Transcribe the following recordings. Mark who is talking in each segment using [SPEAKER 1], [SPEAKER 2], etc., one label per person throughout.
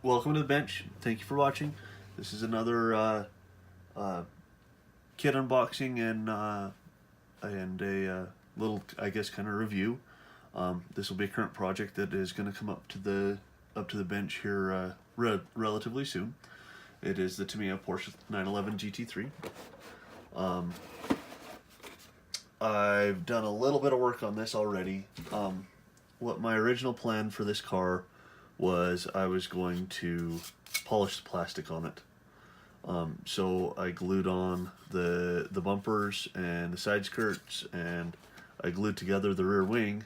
[SPEAKER 1] Welcome to the bench. Thank you for watching. This is another kit unboxing and a little, I guess, kind of review. This will be a current project that is going to come up to the bench here relatively soon. It is the Tamiya Porsche 911 GT3. I've done a little bit of work on this already. What my original plan for this car was I was going to polish the plastic on it. So I glued on the bumpers and the side skirts, and I glued together the rear wing,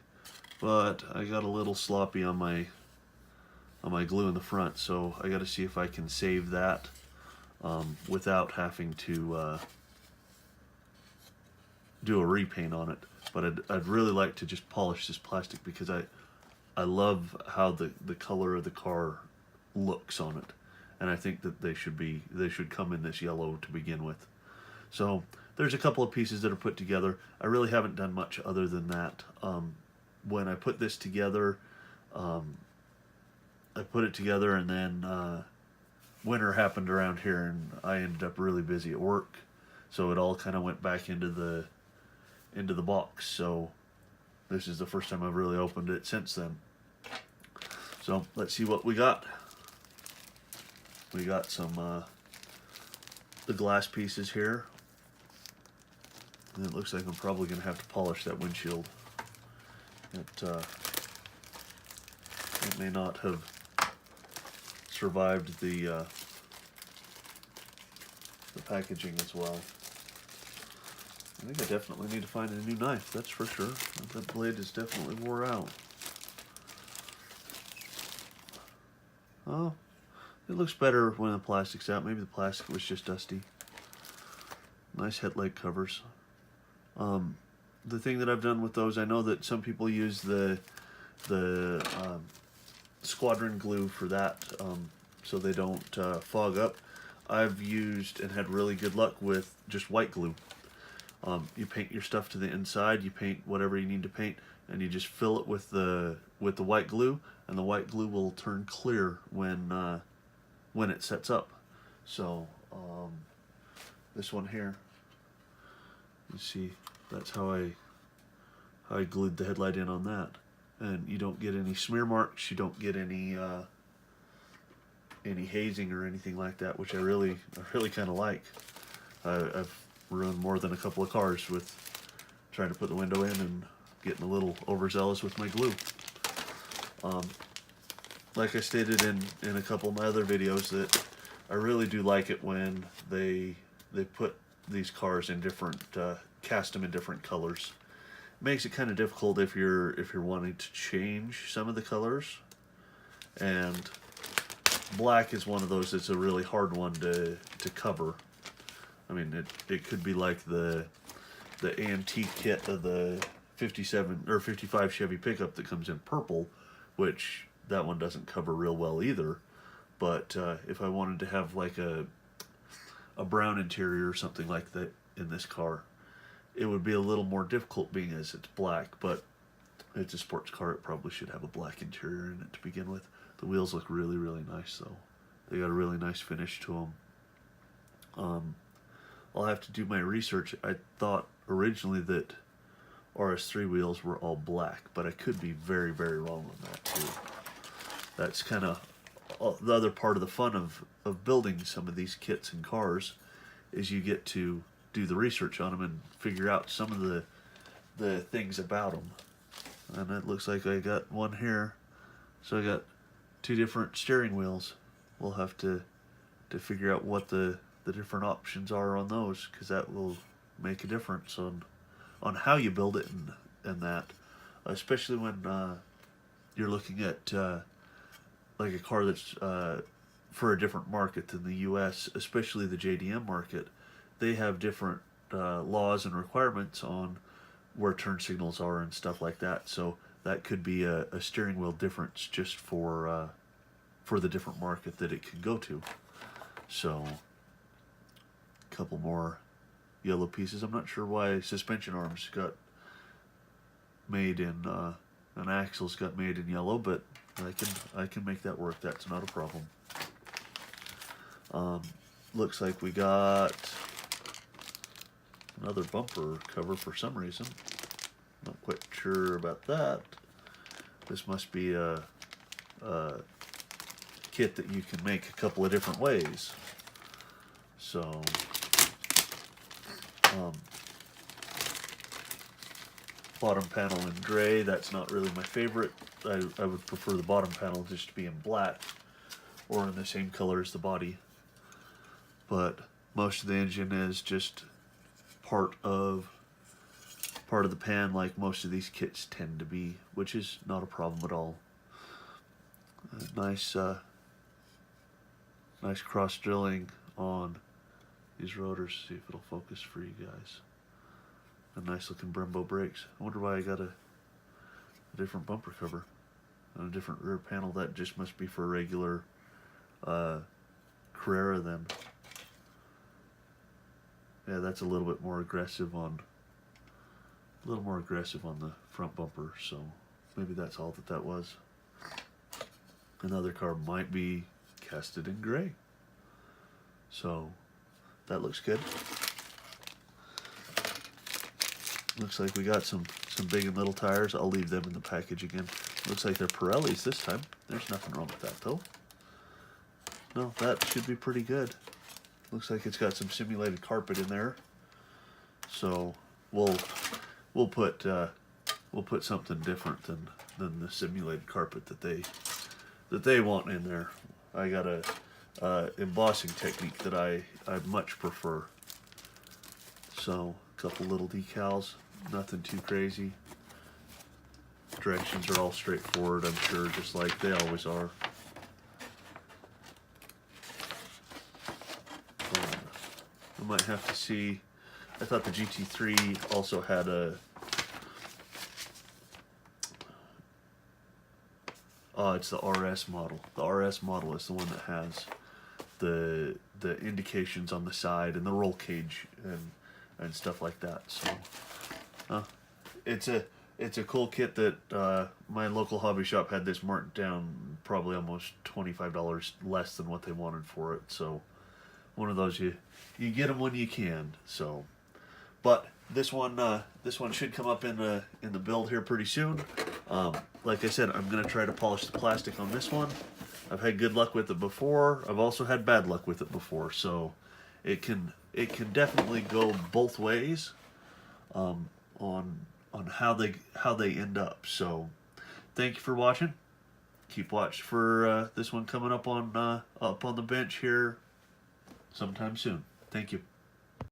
[SPEAKER 1] but I got a little sloppy on my glue in the front, so I got to see if I can save that without having to do a repaint on it. But I'd really like to just polish this plastic because I love how the color of the car looks on it, and I think that they should come in this yellow to begin with. So there's a couple of pieces that are put together. I really haven't done much other than that. When I put this together, I put it together, and then winter happened around here, and I ended up really busy at work, so it all kind of went back into the box. So this is the first time I've really opened it since then. So let's see what we got. We got some the glass pieces here, and it looks like I'm probably going to have to polish that windshield. It may not have survived the packaging as well. I think I definitely need to find a new knife, that's for sure. That blade is definitely wore out. Oh, it looks better when the plastic's out. Maybe the plastic was just dusty. Nice headlight covers. The thing that I've done with those, I know that some people use the squadron glue for that, so they don't fog up. I've used and had really good luck with just white glue. You paint your stuff to the inside, you paint whatever you need to paint, and you just fill it with the white glue, and the white glue will turn clear when it sets up. So this one here, you see, that's how I glued the headlight in on that, and you don't get any smear marks, you don't get any hazing or anything like that, which I really kind of like. I've ruined more than a couple of cars with trying to put the window in and getting a little overzealous with my glue. Like I stated in a couple of my other videos, that I really do like it when they put these cars in different, cast them in different colors. It makes it kind of difficult if you're wanting to change some of the colors, and black is one of those that's a really hard one to cover. I mean, it could be like the AMT kit of the 57 or 55 Chevy pickup that comes in purple, which that one doesn't cover real well either. But if I wanted to have like a brown interior or something like that in this car, it would be a little more difficult being as it's black. But it's a sports car, it probably should have a black interior in it to begin with. The wheels look really nice though. They got a really nice finish to them. I'll have to do my research. I thought originally that RS3 wheels were all black, but I could be very wrong on that too. That's kind of the other part of the fun of building some of these kits and cars, is you get to do the research on them and figure out some of the things about them. And it looks like I got one here, so I got two different steering wheels. We'll have to figure out what the different options are on those, because that will make a difference on how you build it and that, especially when you're looking at like a car that's for a different market than the US, especially the JDM market. They have different laws and requirements on where turn signals are and stuff like that, so that could be a steering wheel difference just for the different market that it could go to. So couple more yellow pieces. I'm not sure why suspension arms got made in and axles got made in yellow, but I can make that work. That's not a problem. Looks like we got another bumper cover for some reason. Not quite sure about that. This must be a kit that you can make a couple of different ways. So, bottom panel in gray, that's not really my favorite. I would prefer the bottom panel just to be in black or in the same color as the body. But most of the engine is just part of the pan, like most of these kits tend to be, which is not a problem at all. Nice cross drilling on these rotors. See if it'll focus for you guys. And nice looking Brembo brakes. I wonder why I got a different bumper cover and a different rear panel. That just must be for a regular Carrera then. Yeah, that's a little bit more aggressive on the front bumper, so maybe that's all that was. Another car might be casted in gray. So that looks good. Looks like we got some big and little tires. I'll leave them in the package again. Looks like they're Pirellis this time. There's nothing wrong with that though. No, that should be pretty good. Looks like it's got some simulated carpet in there. So we'll put something different than the simulated carpet that they want in there. I got a embossing technique that I much prefer. So a couple little decals, nothing too crazy. Directions are all straightforward, I'm sure, just like they always are. I might have to see. I thought the GT3 also had a. Oh, it's the RS model. The RS model is the one that has the indications on the side and the roll cage and stuff like that. So, it's a cool kit that my local hobby shop had this marked down probably almost $25 less than what they wanted for it. So, one of those you get them when you can. So, but this one should come up in the build here pretty soon. Like I said, I'm gonna try to polish the plastic on this one. I've had good luck with it before. I've also had bad luck with it before. So it can definitely go both ways on how they end up. So thank you for watching. Keep watch for this one coming up on the bench here sometime soon. Thank you.